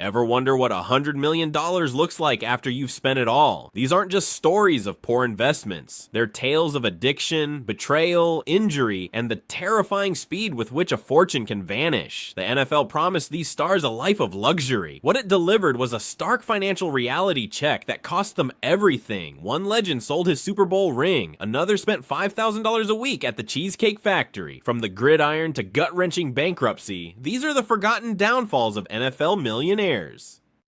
Ever wonder what $100 million looks like after you've spent it all? These aren't just stories of poor investments. They're tales of addiction, betrayal, injury, and the terrifying speed with which a fortune can vanish. The NFL promised these stars a life of luxury. What it delivered was a stark financial reality check that cost them everything. One legend sold his Super Bowl ring. Another spent $5,000 a week at the Cheesecake Factory. From the gridiron to gut-wrenching bankruptcy, these are the forgotten downfalls of NFL millionaires.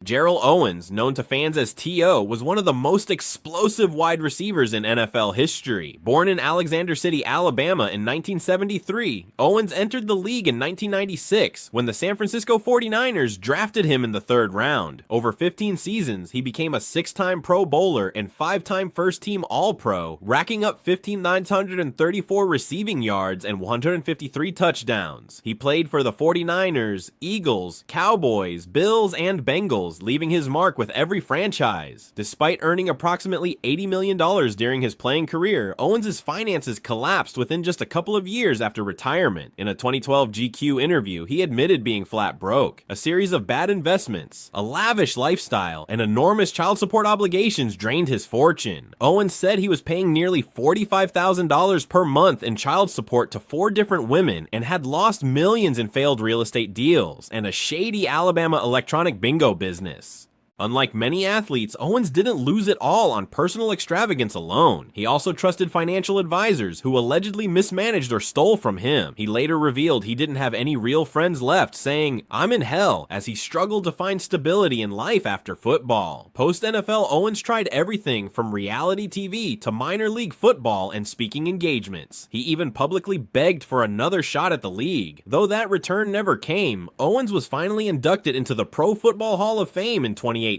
Gerald Owens, known to fans as T.O., was one of the most explosive wide receivers in NFL history. Born in Alexander City, Alabama in 1973, Owens entered the league in 1996 when the San Francisco 49ers drafted him in the third round. Over 15 seasons, he became a 6-time Pro Bowler and 5-time first-team All-Pro, racking up 1,534 receiving yards and 153 touchdowns. He played for the 49ers, Eagles, Cowboys, Bills, and Bengals, leaving his mark with every franchise. Despite earning approximately $80 million during his playing career, Owens' finances collapsed within just a couple of years after retirement. In a 2012 GQ interview, he admitted being flat broke. A series of bad investments, a lavish lifestyle, and enormous child support obligations drained his fortune. Owens said he was paying nearly $45,000 per month in child support to 4 different women and had lost millions in failed real estate deals and a shady Alabama electronic bingo business. Unlike many athletes, Owens didn't lose it all on personal extravagance alone. He also trusted financial advisors who allegedly mismanaged or stole from him. He later revealed he didn't have any real friends left, saying, "I'm in hell," as he struggled to find stability in life after football. Post-NFL, Owens tried everything from reality TV to minor league football and speaking engagements. He even publicly begged for another shot at the league. Though that return never came, Owens was finally inducted into the Pro Football Hall of Fame in 2018.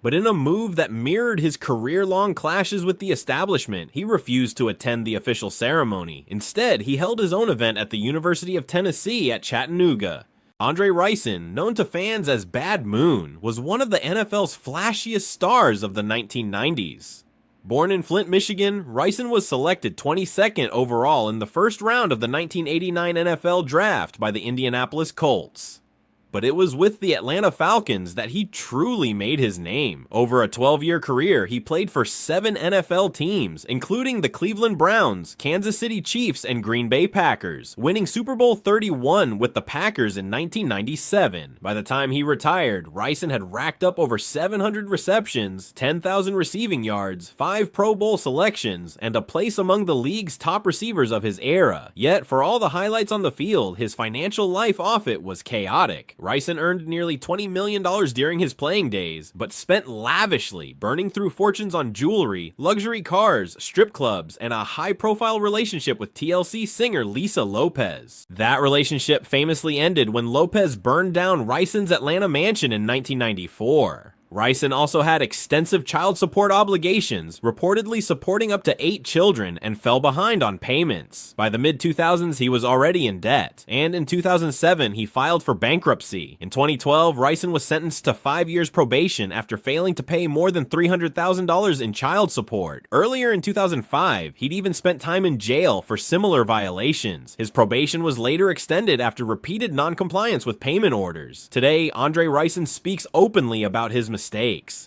But in a move that mirrored his career-long clashes with the establishment, he refused to attend the official ceremony. Instead, he held his own event at the University of Tennessee at Chattanooga. Andre Rison, known to fans as Bad Moon, was one of the NFL's flashiest stars of the 1990s. Born in Flint, Michigan, Rison was selected 22nd overall in the first round of the 1989 NFL Draft by the Indianapolis Colts. But it was with the Atlanta Falcons that he truly made his name. Over a 12-year career, he played for 7 NFL teams, including the Cleveland Browns, Kansas City Chiefs, and Green Bay Packers, winning Super Bowl 31 with the Packers in 1997. By the time he retired, Rison had racked up over 700 receptions, 10,000 receiving yards, 5 Pro Bowl selections, and a place among the league's top receivers of his era. Yet, for all the highlights on the field, his financial life off it was chaotic. Rison earned nearly $20 million during his playing days, but spent lavishly, burning through fortunes on jewelry, luxury cars, strip clubs, and a high-profile relationship with TLC singer Lisa Lopez. That relationship famously ended when Lopez burned down Rison's Atlanta mansion in 1994. Rison also had extensive child support obligations, reportedly supporting up to 8 children, and fell behind on payments. By the mid-2000s, he was already in debt, and in 2007, he filed for bankruptcy. In 2012, Rison was sentenced to 5 years probation after failing to pay more than $300,000 in child support. Earlier in 2005, he'd even spent time in jail for similar violations. His probation was later extended after repeated non-compliance with payment orders. Today, Andre Rison speaks openly about his mistakes.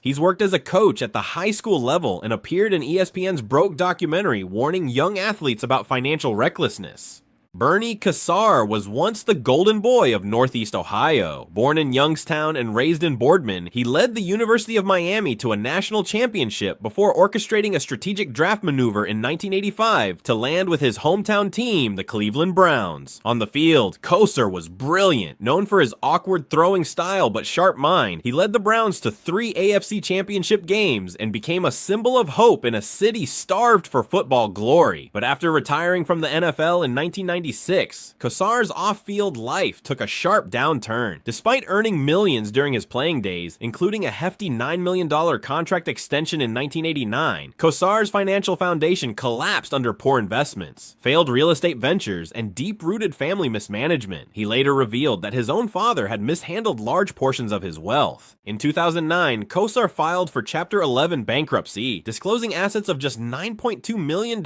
He's worked as a coach at the high school level and appeared in ESPN's Broke documentary warning young athletes about financial recklessness. Bernie Kassar was once the golden boy of Northeast Ohio. Born in Youngstown and raised in Boardman, he led the University of Miami to a national championship before orchestrating a strategic draft maneuver in 1985 to land with his hometown team, the Cleveland Browns. On the field, Kassar was brilliant. Known for his awkward throwing style but sharp mind, he led the Browns to 3 AFC championship games and became a symbol of hope in a city starved for football glory. But after retiring from the NFL in 1996, Kassar's off-field life took a sharp downturn. Despite earning millions during his playing days, including a hefty $9 million contract extension in 1989, Kassar's financial foundation collapsed under poor investments, failed real estate ventures, and deep-rooted family mismanagement. He later revealed that his own father had mishandled large portions of his wealth. In 2009, Kassar filed for Chapter 11 bankruptcy, disclosing assets of just $9.2 million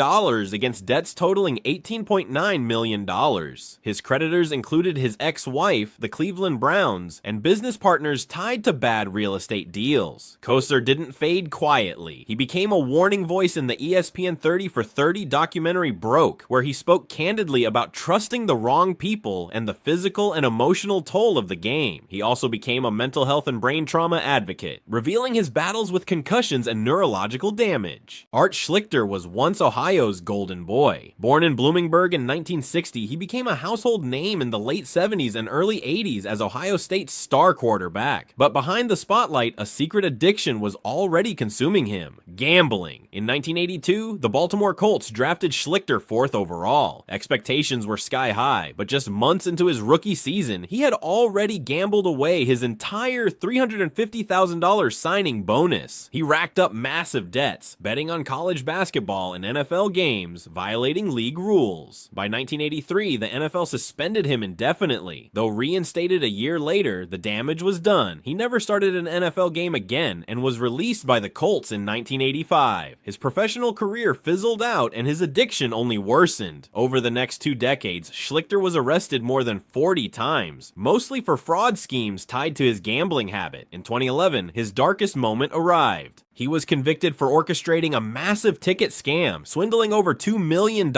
against debts totaling $18.9 million. million. His creditors included his ex-wife, the Cleveland Browns, and business partners tied to bad real estate deals. Kosar didn't fade quietly. He became a warning voice in the ESPN 30 for 30 documentary Broke, where he spoke candidly about trusting the wrong people and the physical and emotional toll of the game. He also became a mental health and brain trauma advocate, revealing his battles with concussions and neurological damage. Art Schlichter was once Ohio's golden boy. Born in Bloomingburg in 1960, he became a household name in the late 70s and early 80s as Ohio State's star quarterback. But behind the spotlight, a secret addiction was already consuming him: gambling. In 1982, the Baltimore Colts drafted Schlichter 4th overall. Expectations were sky high, but just months into his rookie season, he had already gambled away his entire $350,000 signing bonus. He racked up massive debts, betting on college basketball and NFL games, violating league rules. By 1983, the NFL suspended him indefinitely. Though reinstated a year later, the damage was done. He never started an NFL game again and was released by the Colts in 1985. His professional career fizzled out and his addiction only worsened. Over the next 2 decades, Schlichter was arrested more than 40 times, mostly for fraud schemes tied to his gambling habit. In 2011, his darkest moment arrived. He was convicted for orchestrating a massive ticket scam, swindling over $2 million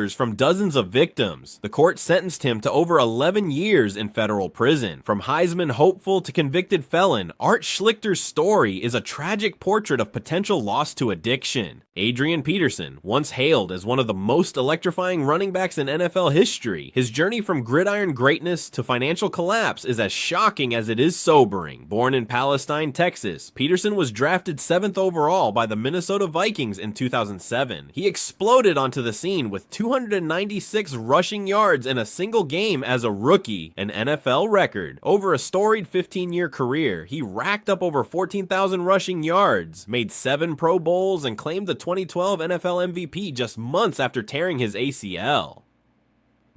from dozens of victims. The court sentenced him to over 11 years in federal prison. From Heisman hopeful to convicted felon, Art Schlichter's story is a tragic portrait of potential loss to addiction. Adrian Peterson, once hailed as one of the most electrifying running backs in NFL history, his journey from gridiron greatness to financial collapse is as shocking as it is sobering. Born in Palestine, Texas, Peterson was drafted 7th overall by the Minnesota Vikings in 2007. He exploded onto the scene with 296 rushing yards in a single game as a rookie, an NFL record. Over a storied 15-year career, he racked up over 14,000 rushing yards, made 7 Pro Bowls, and claimed the 2012 NFL MVP just months after tearing his ACL.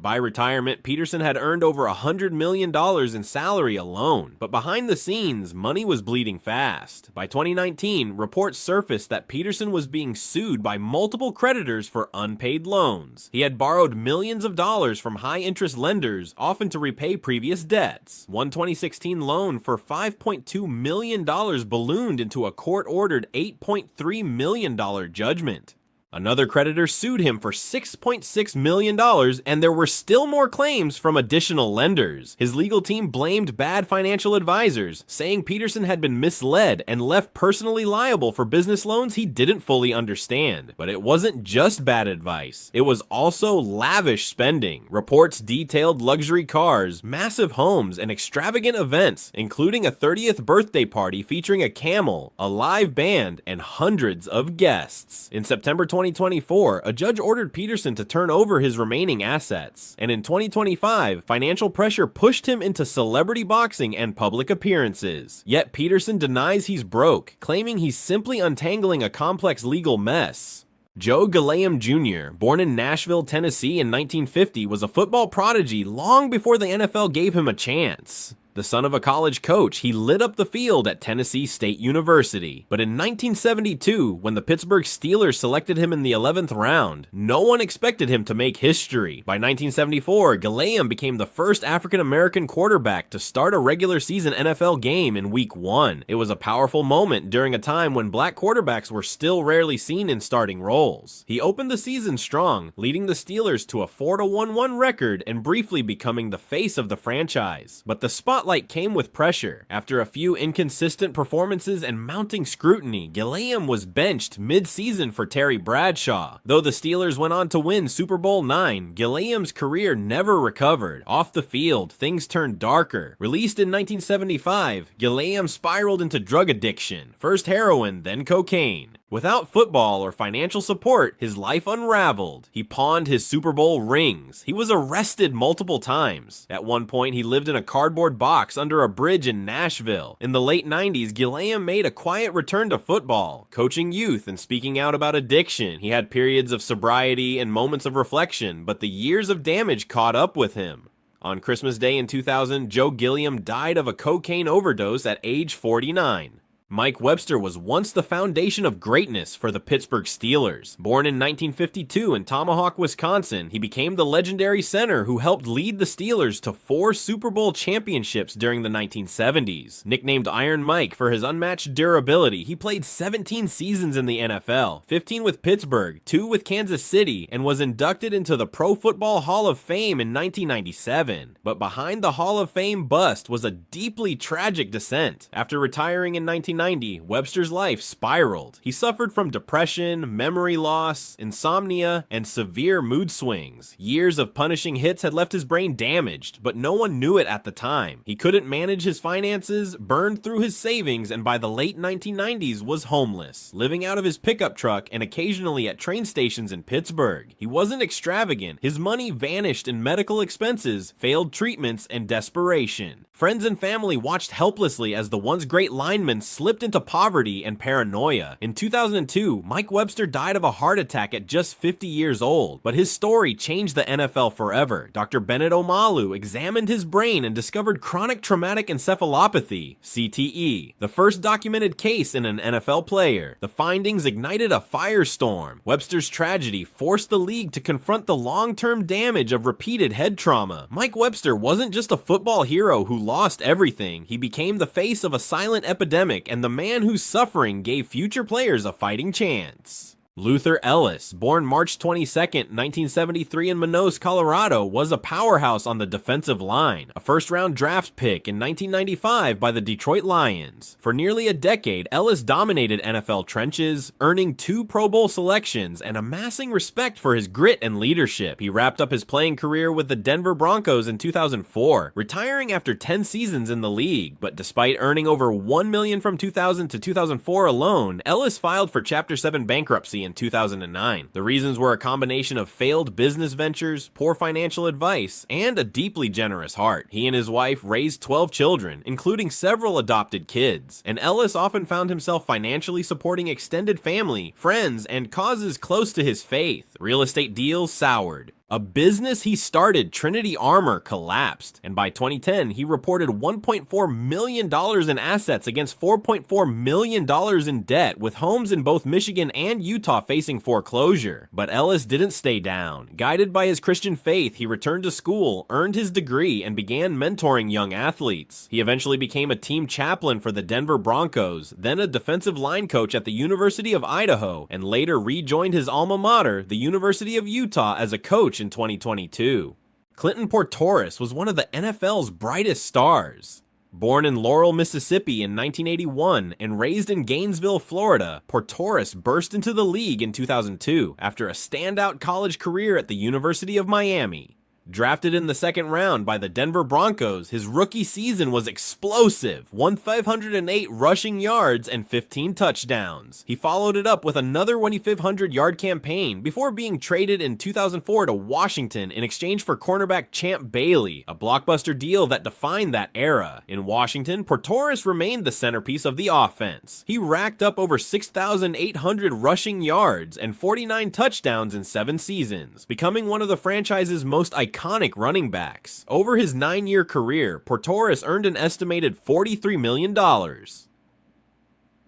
By retirement, Peterson had earned over $100 million in salary alone, but behind the scenes, money was bleeding fast. By 2019, reports surfaced that Peterson was being sued by multiple creditors for unpaid loans. He had borrowed millions of dollars from high-interest lenders, often to repay previous debts. One 2016 loan for $5.2 million ballooned into a court-ordered $8.3 million judgment. Another creditor sued him for $6.6 million, and there were still more claims from additional lenders. His legal team blamed bad financial advisors, saying Peterson had been misled and left personally liable for business loans he didn't fully understand. But it wasn't just bad advice. It was also lavish spending. Reports detailed luxury cars, massive homes, and extravagant events, including a 30th birthday party featuring a camel, a live band, and hundreds of guests. In September 2024, a judge ordered Peterson to turn over his remaining assets, and in 2025, financial pressure pushed him into celebrity boxing and public appearances. Yet Peterson denies he's broke, claiming he's simply untangling a complex legal mess. Joe Gilliam Jr., born in Nashville, Tennessee in 1950, was a football prodigy long before the NFL gave him a chance. The son of a college coach, he lit up the field at Tennessee State University. But in 1972, when the Pittsburgh Steelers selected him in the 11th round, no one expected him to make history. By 1974, Gilliam became the first African-American quarterback to start a regular season NFL game in Week 1. It was a powerful moment during a time when black quarterbacks were still rarely seen in starting roles. He opened the season strong, leading the Steelers to a 4-1-1 record and briefly becoming the face of the franchise. But the spotlight came with pressure. After a few inconsistent performances and mounting scrutiny, Gilliam was benched mid-season for Terry Bradshaw. Though the Steelers went on to win Super Bowl IX, Gilliam's career never recovered. Off the field, things turned darker. Released in 1975, Gilliam spiraled into drug addiction, first heroin, then cocaine. Without football or financial support, his life unraveled. He pawned his Super Bowl rings. He was arrested multiple times. At one point, he lived in a cardboard box under a bridge in Nashville. In the late 90s, Gilliam made a quiet return to football, coaching youth and speaking out about addiction. He had periods of sobriety and moments of reflection, but the years of damage caught up with him. On Christmas Day in 2000, Joe Gilliam died of a cocaine overdose at age 49. Mike Webster was once the foundation of greatness for the Pittsburgh Steelers. Born in 1952 in Tomahawk, Wisconsin, he became the legendary center who helped lead the Steelers to 4 Super Bowl championships during the 1970s. Nicknamed Iron Mike for his unmatched durability, he played 17 seasons in the NFL, 15 with Pittsburgh, 2 with Kansas City, and was inducted into the Pro Football Hall of Fame in 1997. But behind the Hall of Fame bust was a deeply tragic descent. After retiring in 1990, Webster's life spiraled. He suffered from depression, memory loss, insomnia, and severe mood swings. Years of punishing hits had left his brain damaged, but no one knew it at the time. He couldn't manage his finances, burned through his savings, and by the late 1990s was homeless, living out of his pickup truck and occasionally at train stations in Pittsburgh. He wasn't extravagant. His money vanished in medical expenses, failed treatments, and desperation. Friends and family watched helplessly as the once great lineman slipped into poverty and paranoia. In 2002, Mike Webster died of a heart attack at just 50 years old, but his story changed the NFL forever. Dr. Bennett Omalu examined his brain and discovered chronic traumatic encephalopathy, CTE, the first documented case in an NFL player. The findings ignited a firestorm. Webster's tragedy forced the league to confront the long-term damage of repeated head trauma. Mike Webster wasn't just a football hero who lost everything. He became the face of a silent epidemic and the man whose suffering gave future players a fighting chance. Luther Ellis, born March 22, 1973 in Manaus, Colorado, was a powerhouse on the defensive line, a first-round draft pick in 1995 by the Detroit Lions. For nearly a decade, Ellis dominated NFL trenches, earning 2 Pro Bowl selections and amassing respect for his grit and leadership. He wrapped up his playing career with the Denver Broncos in 2004, retiring after 10 seasons in the league, but despite earning over $1 million from 2000 to 2004 alone, Ellis filed for Chapter 7 bankruptcy in 2009. The reasons were a combination of failed business ventures, poor financial advice, and a deeply generous heart. He and his wife raised 12 children, including several adopted kids, and Ellis often found himself financially supporting extended family, friends, and causes close to his faith. Real estate deals soured. A business he started, Trinity Armor, collapsed, and by 2010, he reported $1.4 million in assets against $4.4 million in debt, with homes in both Michigan and Utah facing foreclosure. But Ellis didn't stay down. Guided by his Christian faith, he returned to school, earned his degree, and began mentoring young athletes. He eventually became a team chaplain for the Denver Broncos, then a defensive line coach at the University of Idaho, and later rejoined his alma mater, the University of Utah, as a coach in 2022. Clinton Portoris was one of the NFL's brightest stars. Born in Laurel, Mississippi in 1981 and raised in Gainesville, Florida, Portoris burst into the league in 2002 after a standout college career at the University of Miami. Drafted in the second round by the Denver Broncos, his rookie season was explosive, won 508 rushing yards and 15 touchdowns. He followed it up with another 2,500-yard campaign before being traded in 2004 to Washington in exchange for cornerback Champ Bailey, a blockbuster deal that defined that era. In Washington, Portoris remained the centerpiece of the offense. He racked up over 6,800 rushing yards and 49 touchdowns in 7 seasons, becoming one of the franchise's most iconic running backs. Over his 9-year career, Portoris earned an estimated $43 million.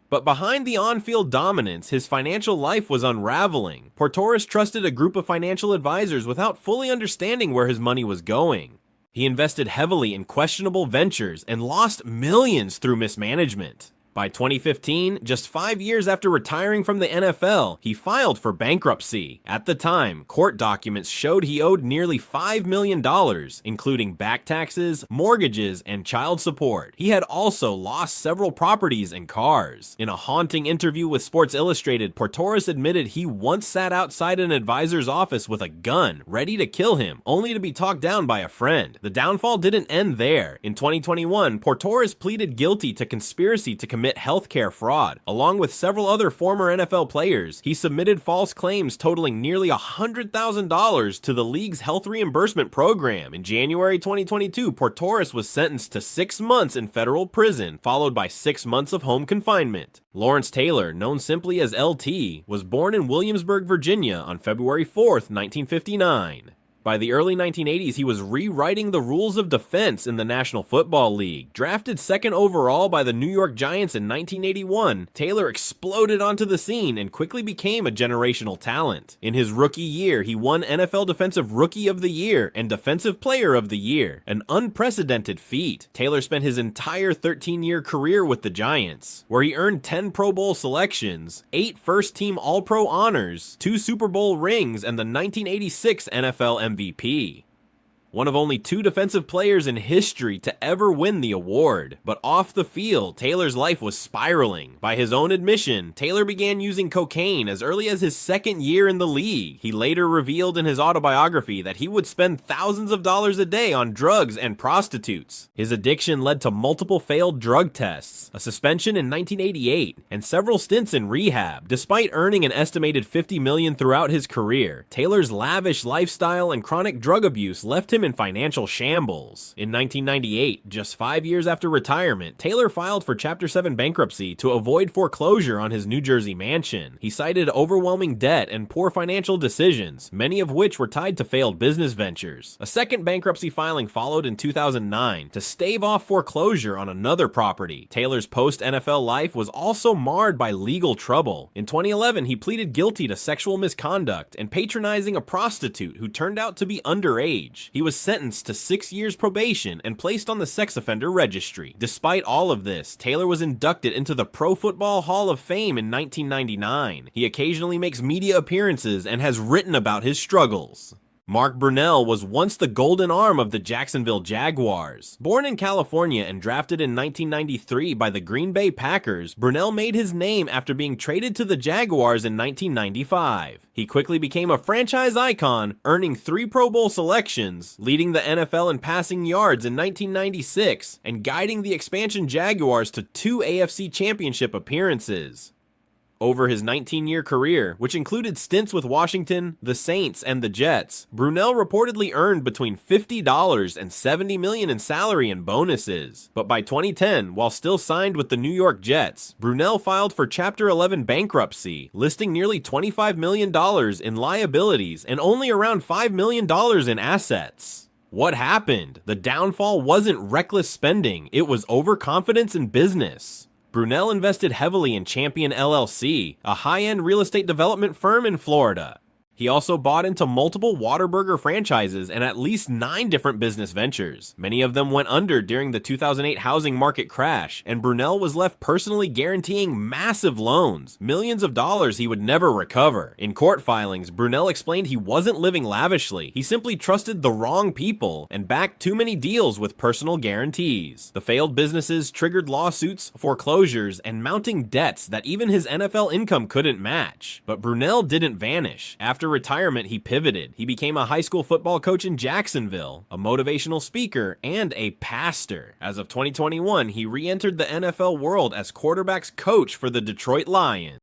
But behind the on-field dominance, his financial life was unraveling. Portoris trusted a group of financial advisors without fully understanding where his money was going. He invested heavily in questionable ventures and lost millions through mismanagement. By 2015, just 5 years after retiring from the NFL, he filed for bankruptcy. At the time, court documents showed he owed nearly $5 million, including back taxes, mortgages, and child support. He had also lost several properties and cars. In a haunting interview with Sports Illustrated, Portoris admitted he once sat outside an advisor's office with a gun, ready to kill him, only to be talked down by a friend. The downfall didn't end there. In 2021, Portoris pleaded guilty to conspiracy to commit healthcare fraud. Along with several other former NFL players, he submitted false claims totaling nearly $100,000 to the league's health reimbursement program. In January 2022, Portoris was sentenced to 6 months in federal prison, followed by 6 months of home confinement. Lawrence Taylor, known simply as LT, was born in Williamsburg, Virginia on February 4, 1959. By the early 1980s, he was rewriting the rules of defense in the National Football League. Drafted second overall by the New York Giants in 1981, Taylor exploded onto the scene and quickly became a generational talent. In his rookie year, he won NFL Defensive Rookie of the Year and Defensive Player of the Year, an unprecedented feat. Taylor spent his entire 13-year career with the Giants, where he earned 10 Pro Bowl selections, 8 first-team All-Pro honors, 2 Super Bowl rings, and the 1986 NFL MVP. One of only 2 defensive players in history to ever win the award. But off the field, Taylor's life was spiraling. By his own admission, Taylor began using cocaine as early as his second year in the league. He later revealed in his autobiography that he would spend thousands of dollars a day on drugs and prostitutes. His addiction led to multiple failed drug tests, a suspension in 1988, and several stints in rehab. Despite earning an estimated $50 million throughout his career, Taylor's lavish lifestyle and chronic drug abuse left him in financial shambles. In 1998, just 5 years after retirement, Taylor filed for Chapter 7 bankruptcy to avoid foreclosure on his New Jersey mansion. He cited overwhelming debt and poor financial decisions, many of which were tied to failed business ventures. A second bankruptcy filing followed in 2009 to stave off foreclosure on another property. Taylor's post-NFL life was also marred by legal trouble. In 2011, he pleaded guilty to sexual misconduct and patronizing a prostitute who turned out to be underage. He was sentenced to 6 years probation and placed on the sex offender registry. Despite all of this, Taylor was inducted into the Pro Football Hall of Fame in 1999. He occasionally makes media appearances and has written about his struggles. Mark Brunell was once the golden arm of the Jacksonville Jaguars. Born in California and drafted in 1993 by the Green Bay Packers, Brunell made his name after being traded to the Jaguars in 1995. He quickly became a franchise icon, earning 3 Pro Bowl selections, leading the NFL in passing yards in 1996, and guiding the expansion Jaguars to 2 AFC Championship appearances. Over his 19-year career, which included stints with Washington, the Saints, and the Jets, Brunell reportedly earned between $50 and $70 million in salary and bonuses. But by 2010, while still signed with the New York Jets, Brunell filed for Chapter 11 bankruptcy, listing nearly $25 million in liabilities and only around $5 million in assets. What happened? The downfall wasn't reckless spending, it was overconfidence in business. Brunell invested heavily in Champion LLC, a high-end real estate development firm in Florida. He also bought into multiple Whataburger franchises and at least 9 different business ventures. Many of them went under during the 2008 housing market crash, and Brunell was left personally guaranteeing massive loans, millions of dollars he would never recover. In court filings, Brunell explained he wasn't living lavishly, he simply trusted the wrong people and backed too many deals with personal guarantees. The failed businesses triggered lawsuits, foreclosures, and mounting debts that even his NFL income couldn't match. But Brunell didn't vanish. After retirement, he pivoted. He became a high school football coach in Jacksonville, a motivational speaker, and a pastor. As of 2021, he re-entered the NFL world as quarterback's coach for the Detroit Lions.